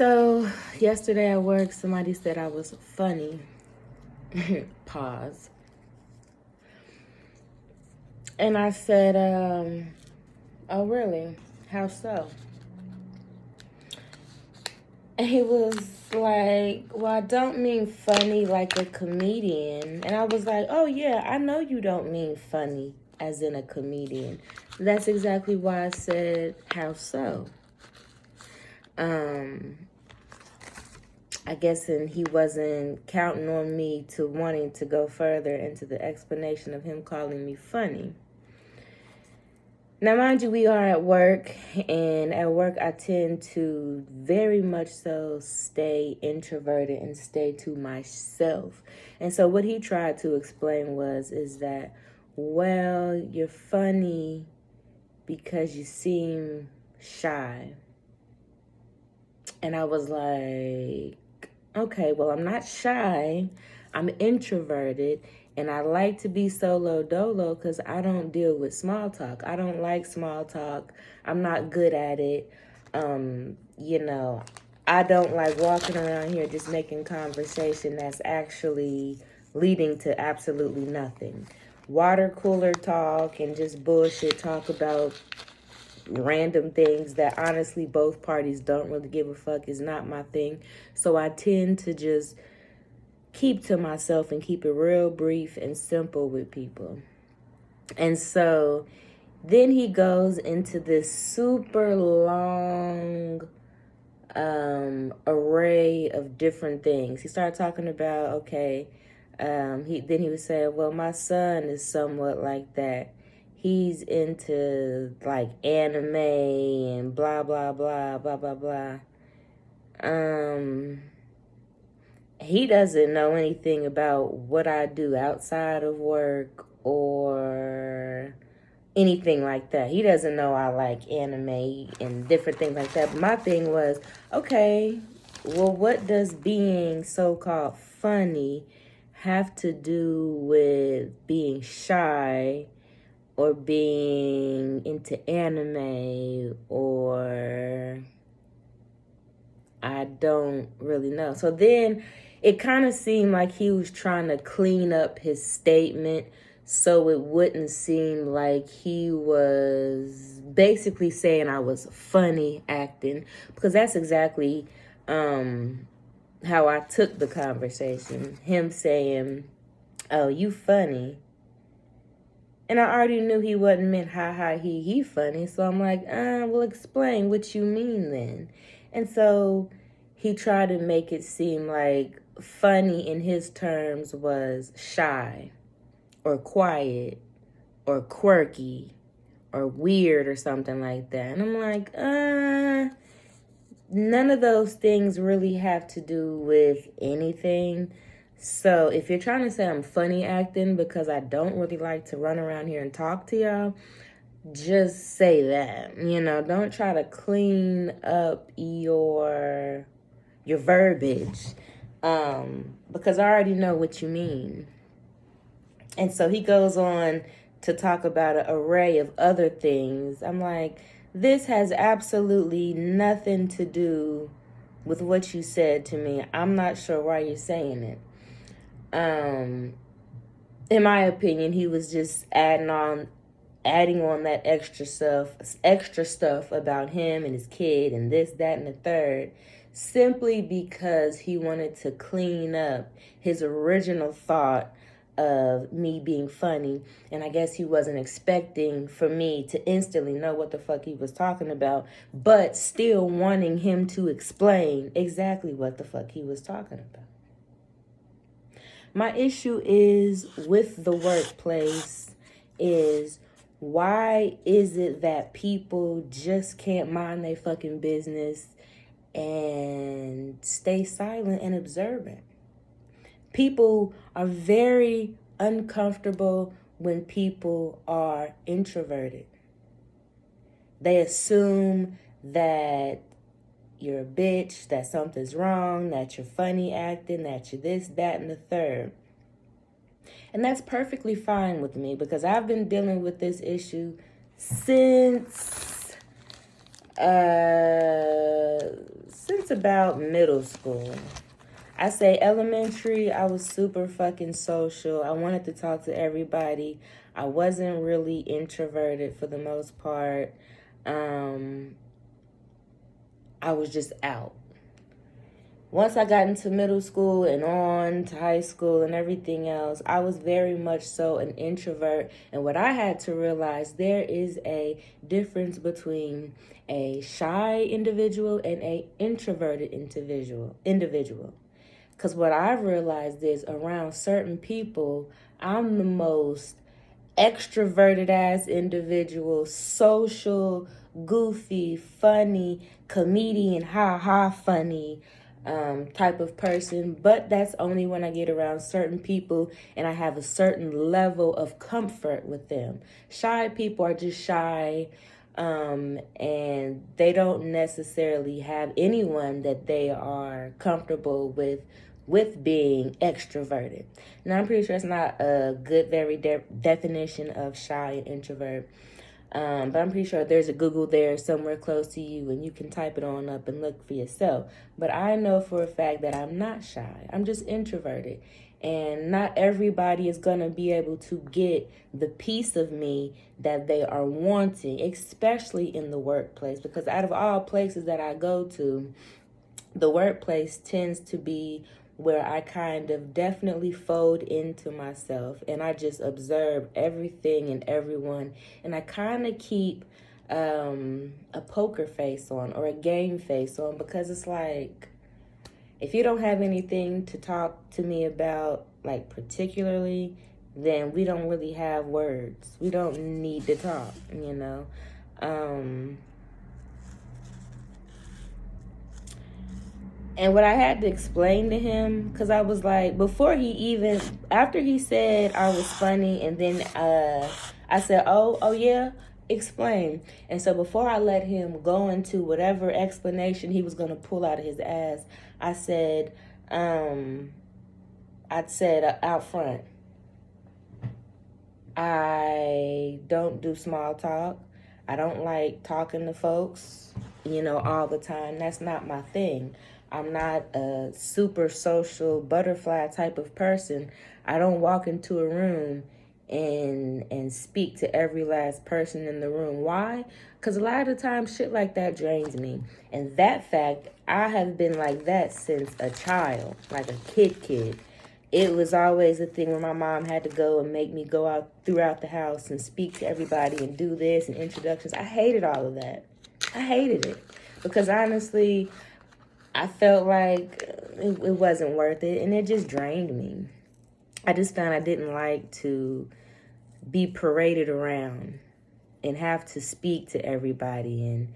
So, yesterday at work, somebody said I was funny. Pause. And I said, oh, really? How so? And he was like, well, I don't mean funny like a comedian. And I was like, oh, yeah, I know you don't mean funny as in a comedian. That's exactly why I said, how so? I guess, and he wasn't counting on me to wanting to go further into the explanation of him calling me funny. Now, mind you, we are at work, and at work I tend to very much so stay introverted and stay to myself. And so what he tried to explain is that, well, you're funny because you seem shy. And I was like, okay, well, I'm not shy. I'm introverted, and I like to be solo dolo because I don't deal with small talk. I don't like small talk. I'm not good at it. I don't like walking around here just making conversation that's actually leading to absolutely nothing. Water cooler talk and just bullshit talk about random things that honestly both parties don't really give a fuck is not my thing. So I tend to just keep to myself and keep it real brief and simple with people. And so then he goes into this super long array of different things. He started talking about, okay, he was saying, well, my son is somewhat like that. He's into like anime and blah blah blah blah blah blah. He doesn't know anything about what I do outside of work or anything like that. He doesn't know I like anime and different things like that. But my thing was, okay, well, what does being so-called funny have to do with being shy or being into anime, or I don't really know. So then it kind of seemed like he was trying to clean up his statement so it wouldn't seem like he was basically saying I was funny acting, because that's exactly how I took the conversation. Him saying, oh, you funny. And I already knew he wasn't meant ha ha he funny. So I'm like, well, explain what you mean then. And so he tried to make it seem like funny in his terms was shy or quiet or quirky or weird or something like that. And I'm like, none of those things really have to do with anything. So if you're trying to say I'm funny acting because I don't really like to run around here and talk to y'all, just say that. Don't try to clean up your verbiage, because I already know what you mean. And so he goes on to talk about an array of other things. I'm like, this has absolutely nothing to do with what you said to me. I'm not sure why you're saying it. In my opinion, he was just adding on that extra stuff about him and his kid and this, that, and the third, simply because he wanted to clean up his original thought of me being funny. And I guess he wasn't expecting for me to instantly know what the fuck he was talking about, but still wanting him to explain exactly what the fuck he was talking about. My issue is with the workplace is, why is it that people just can't mind their fucking business and stay silent and observant? People are very uncomfortable when people are introverted. They assume that you're a bitch, that something's wrong, that you're funny acting, that you're this, that, and the third. And that's perfectly fine with me, because I've been dealing with this issue since just about middle school. I say elementary, I was super fucking social. I wanted to talk to everybody. I wasn't really introverted for the most part. I was just out. Once I got into middle school and on to high school and everything else, I was very much so an introvert. And what I had to realize, there is a difference between a shy individual and a introverted individual. Because what I've realized is, around certain people, I'm the most extroverted ass individual, social, goofy, funny, comedian, ha ha funny type of person. But that's only when I get around certain people and I have a certain level of comfort with them. Shy people are just shy, and they don't necessarily have anyone that they are comfortable with being extroverted. Now, I'm pretty sure it's not a good, very definition of shy and introvert. But I'm pretty sure there's a Google there somewhere close to you and you can type it on up and look for yourself. But I know for a fact that I'm not shy. I'm just introverted. And not everybody is going to be able to get the piece of me that they are wanting, especially in the workplace. Because out of all places that I go to, the workplace tends to be where I kind of definitely fold into myself and I just observe everything and everyone, and I kind of keep a poker face on or a game face on, because it's like, if you don't have anything to talk to me about, like particularly, then we don't really have words. We don't need to talk, you know. And what I had to explain to him, because I was like, after he said I was funny, and then I said, oh yeah, explain. And so before I let him go into whatever explanation he was going to pull out of his ass, I said, out front, I don't do small talk. I don't like talking to folks, all the time. That's not my thing. I'm not a super social butterfly type of person. I don't walk into a room and speak to every last person in the room. Why? Because a lot of the time shit like that drains me. And that fact, I have been like that since a child, like a kid. It was always a thing where my mom had to go and make me go out throughout the house and speak to everybody and do this and introductions. I hated all of that. I hated it. Because honestly, I felt like it wasn't worth it, and it just drained me. I just found I didn't like to be paraded around and have to speak to everybody. And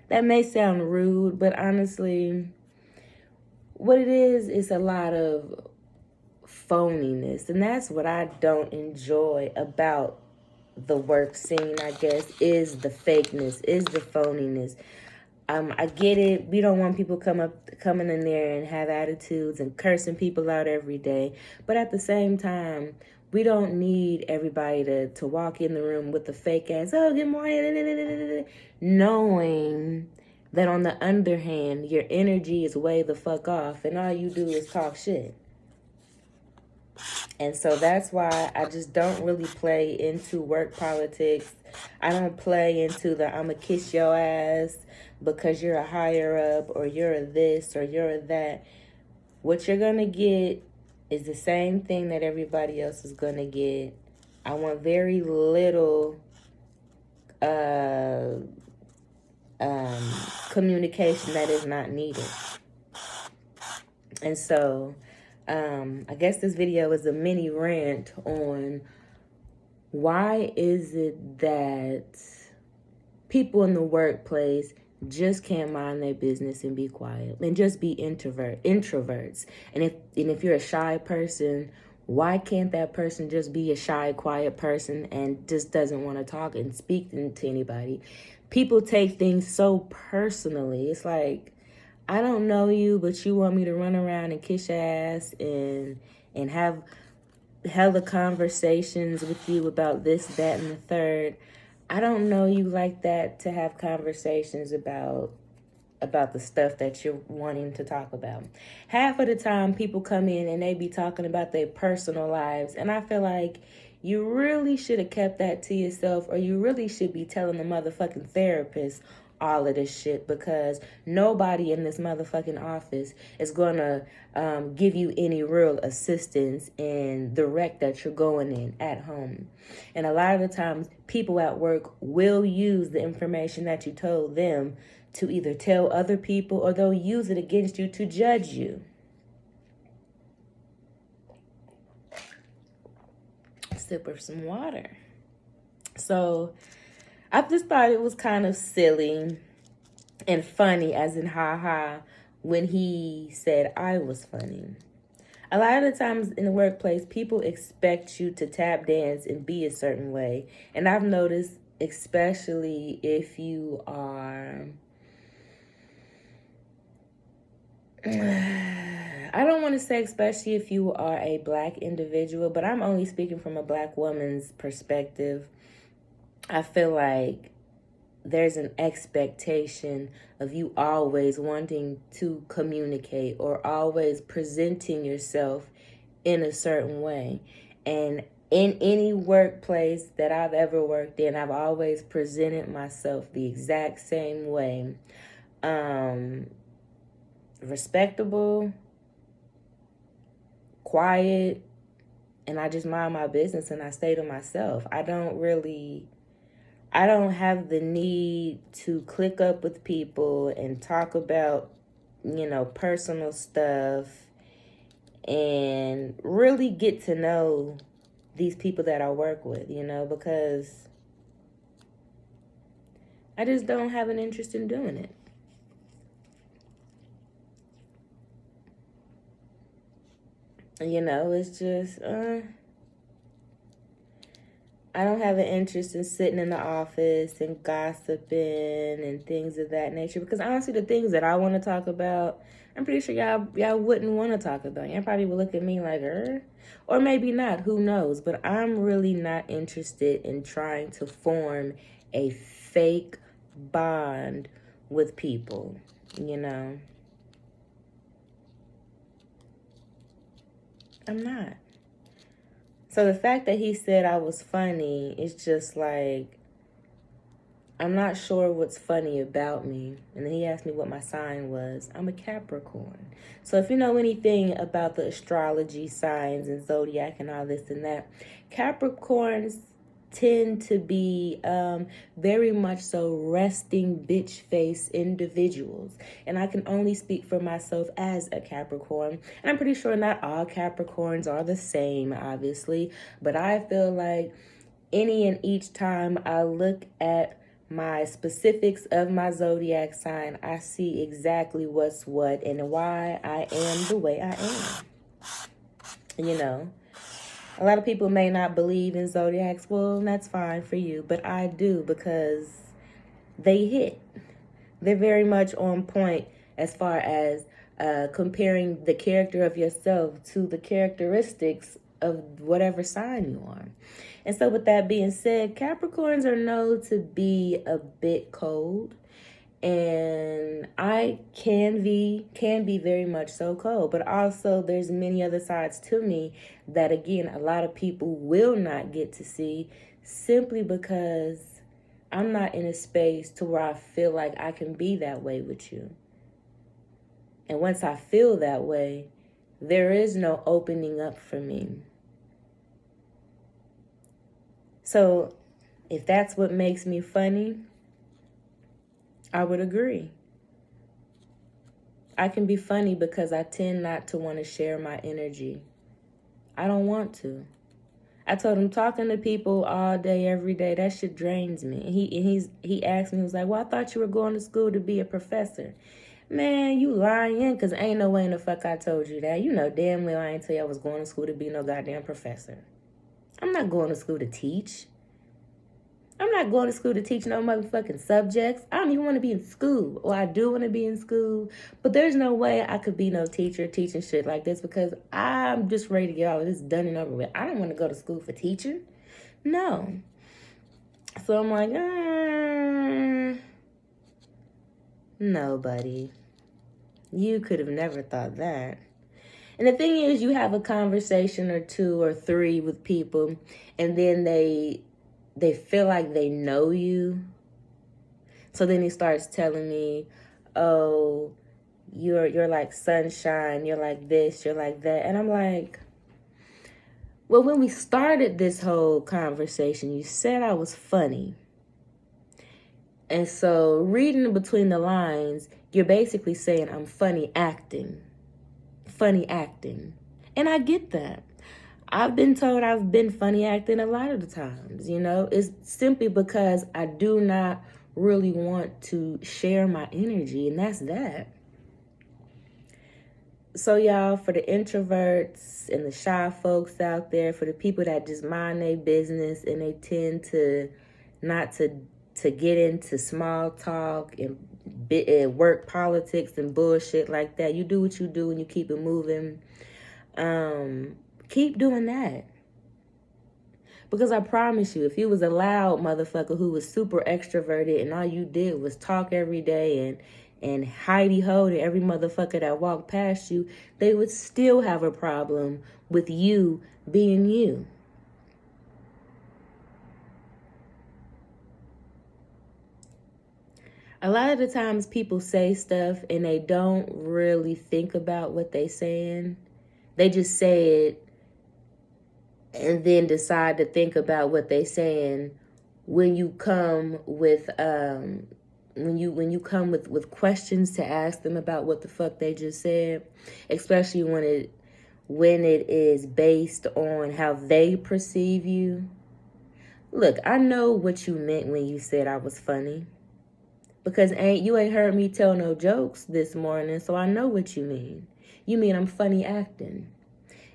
that may sound rude, but honestly, what it is a lot of phoniness. And that's what I don't enjoy about the work scene, I guess, is the fakeness, is the phoniness. I get it. We don't want people coming in there and have attitudes and cursing people out every day. But at the same time, we don't need everybody to walk in the room with the fake ass, oh, good morning, knowing that on the underhand, your energy is way the fuck off and all you do is talk shit. And so that's why I just don't really play into work politics. I don't play into the I'ma kiss your ass because you're a higher up or you're a this or you're a that. What you're going to get is the same thing that everybody else is going to get. I want very little communication that is not needed. And so I guess this video is a mini rant on why is it that people in the workplace just can't mind their business and be quiet and just be introverts. And if you're a shy person, why can't that person just be a shy, quiet person and just doesn't want to talk and speak to anybody? People take things so personally. It's like, I don't know you, but you want me to run around and kiss your ass and have hella conversations with you about this, that, and the third. I don't know you like that to have conversations about the stuff that you're wanting to talk about. Half of the time people come in and they be talking about their personal lives, and I feel like you really should have kept that to yourself, or you really should be telling the motherfucking therapist all of this shit, because nobody in this motherfucking office is gonna give you any real assistance in the wreck that you're going in at home. And a lot of the times people at work will use the information that you told them to either tell other people, or they'll use it against you to judge you. Sip of some water. So I just thought it was kind of silly and funny, as in haha, when he said I was funny. A lot of the times in the workplace, people expect you to tap dance and be a certain way. And I've noticed, especially if you are, I don't want to say especially if you are a black individual, but I'm only speaking from a black woman's perspective. I feel like there's an expectation of you always wanting to communicate or always presenting yourself in a certain way. And in any workplace that I've ever worked in, I've always presented myself the exact same way. Respectable, quiet, and I just mind my business and I stay to myself. I don't have the need to click up with people and talk about, personal stuff and really get to know these people that I work with, because I just don't have an interest in doing it. It's just, I don't have an interest in sitting in the office and gossiping and things of that nature, because honestly, the things that I want to talk about, I'm pretty sure y'all wouldn't want to talk about. Y'all probably would look at me like, or maybe not, who knows? But I'm really not interested in trying to form a fake bond with people, I'm not. So the fact that he said I was funny is just like, I'm not sure what's funny about me. And then he asked me what my sign was. I'm a Capricorn. So if you know anything about the astrology signs and zodiac and all this and that, Capricorns tend to be very much so resting bitch face individuals. And I can only speak for myself as a Capricorn. And I'm pretty sure not all Capricorns are the same, obviously. But I feel like any and each time I look at my specifics of my zodiac sign, I see exactly what's what and why I am the way I am. A lot of people may not believe in zodiacs. Well, that's fine for you, but I do, because they hit. They're very much on point as far as comparing the character of yourself to the characteristics of whatever sign you are. And so with that being said, Capricorns are known to be a bit cold. And I can be very much so cold, but also there's many other sides to me that, again, a lot of people will not get to see, simply because I'm not in a space to where I feel like I can be that way with you. And once I feel that way, there is no opening up for me. So if that's what makes me funny, I would agree. I can be funny because I tend not to want to share my energy. I don't want to. I told him, talking to people all day, every day, that shit drains me. And he asked me, he was like, well, I thought you were going to school to be a professor. Man, you lying, because ain't no way in the fuck I told you that. You know damn well I ain't tell you I was going to school to be no goddamn professor. I'm not going to school to teach. I'm not going to school to teach no motherfucking subjects. I don't even want to be in school. Well, I do want to be in school, but there's no way I could be no teacher teaching shit like this, because I'm just ready to get all of this done and over with. I don't want to go to school for teaching. No. So I'm like, no, buddy. You could have never thought that. And the thing is, you have a conversation or two or three with people, and then they feel like they know you. So then he starts telling me, oh, you're like sunshine, you're like this, you're like that. And I'm like, well, when we started this whole conversation, you said I was funny. And so reading between the lines, you're basically saying I'm funny acting. Funny acting. And I get that. I've been told I've been funny acting a lot of the times, you know. It's simply because I do not really want to share my energy, and that's that. So y'all, for the introverts and the shy folks out there, for the people that just mind their business and they tend to not to get into small talk and work politics and bullshit like that, you do what you do and you keep it moving. Keep doing that. Because I promise you, if you was a loud motherfucker who was super extroverted and all you did was talk every day and hidey-ho to every motherfucker that walked past you, they would still have a problem with you being you. A lot of the times people say stuff and they don't really think about what they're saying. They just say it and then decide to think about what they're saying when you come with when you come with questions to ask them about what the fuck they just said, especially when it is based on how they perceive you. Look, I know what you meant when you said I was funny, because you ain't heard me tell no jokes this morning, so I know what you mean. You mean I'm funny acting.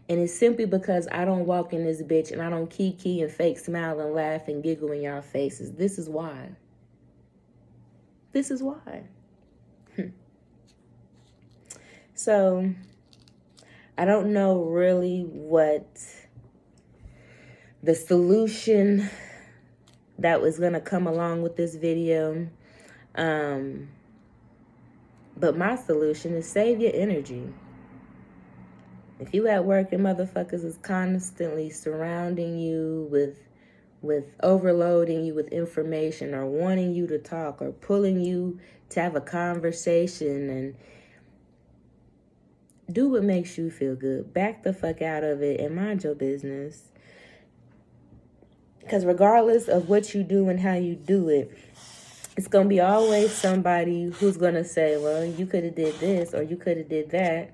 And it's simply because I don't walk in this bitch and I don't kiki and fake smile and laugh and giggle in y'all faces. This is why. This is why. So, I don't know really what the solution that was going to come along with this video. But my solution is save your energy. If you at work and motherfuckers is constantly surrounding you with overloading you with information or wanting you to talk or pulling you to have a conversation, and do what makes you feel good. Back the fuck out of it and mind your business. Because regardless of what you do and how you do it, it's going to be always somebody who's going to say, well, you could have did this or you could have did that.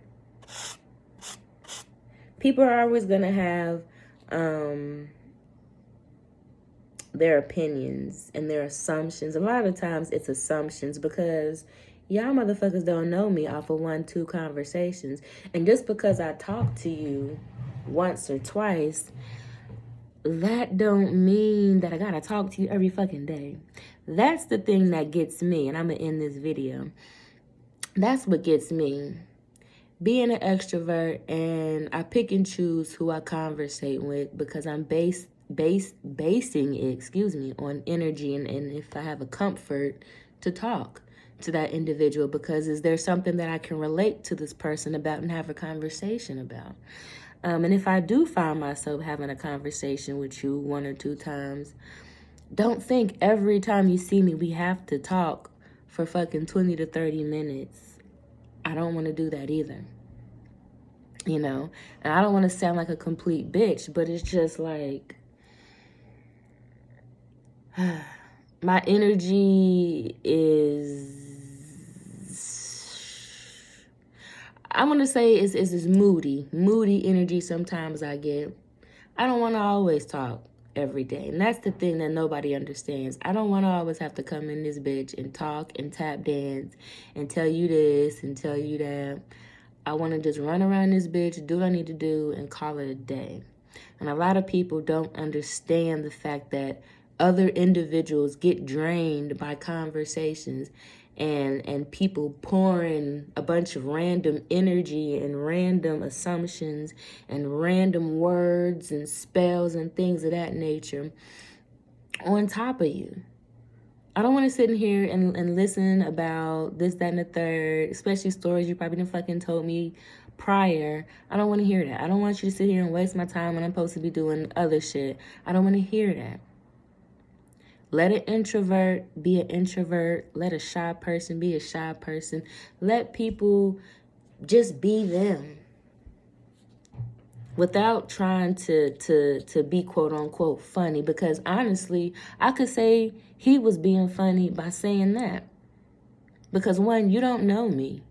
People are always going to have their opinions and their assumptions. A lot of times it's assumptions because y'all motherfuckers don't know me off of 1-2 conversations. And just because I talk to you once or twice, that don't mean that I gotta talk to you every fucking day. That's the thing that gets me, and I'm gonna end this video. That's what gets me. Being an extrovert, and I pick and choose who I conversate with because I'm basing it on energy and if I have a comfort to talk to that individual, because is there something that I can relate to this person about and have a conversation about. And if I do find myself having a conversation with you 1 or 2 times, don't think every time you see me we have to talk for fucking 20 to 30 minutes. I don't want to do that either. You know, and I don't want to sound like a complete bitch, but it's just like my energy is, I'm going to say is moody energy sometimes I get. I don't want to always talk every day. And that's the thing that nobody understands. I don't want to always have to come in this bitch and talk and tap dance and tell you this and tell you that. I want to just run around this bitch, do what I need to do, and call it a day. And a lot of people don't understand the fact that other individuals get drained by conversations and people pouring a bunch of random energy and random assumptions and random words and spells and things of that nature on top of you. I don't want to sit in here and listen about this, that, and the third, especially stories you probably done fucking told me prior. I don't want to hear that. I don't want you to sit here and waste my time when I'm supposed to be doing other shit. I don't want to hear that. Let an introvert be an introvert. Let a shy person be a shy person. Let people just be them without trying to be quote unquote funny, because honestly, I could say he was being funny by saying that. Because one, you don't know me.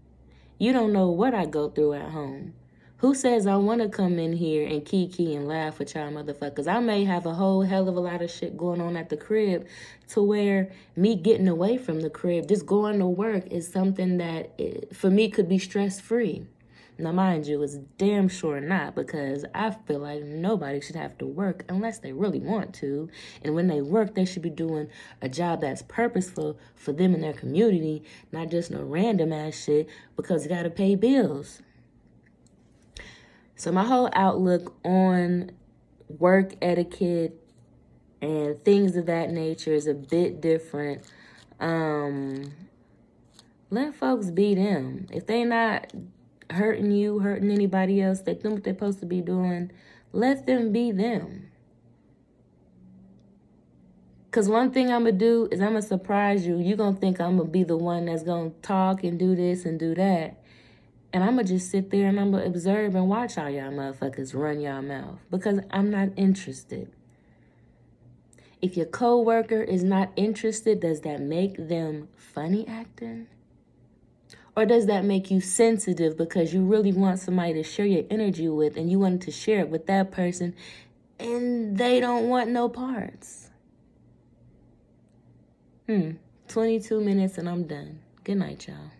You don't know what I go through at home. Who says I want to come in here and kiki and laugh with y'all motherfuckers? I may have a whole hell of a lot of shit going on at the crib to where me getting away from the crib, just going to work, is something that for me could be stress-free. Now, mind you, it's damn sure not, because I feel like nobody should have to work unless they really want to. And when they work, they should be doing a job that's purposeful for them and their community, not just no random ass shit because you gotta pay bills. So my whole outlook on work etiquette and things of that nature is a bit different. Let folks be them. If they not hurting you, hurting anybody else, they do what they're supposed to be doing, let them be them. Because one thing I'm going to do is I'm going to surprise you. You're going to think I'm going to be the one that's going to talk and do this and do that. And I'm going to just sit there and I'm going to observe and watch all y'all motherfuckers run y'all mouth. Because I'm not interested. If your coworker is not interested, does that make them funny acting? Or does that make you sensitive because you really want somebody to share your energy with and you want to share it with that person and they don't want no parts? 22 minutes and I'm done. Good night, y'all.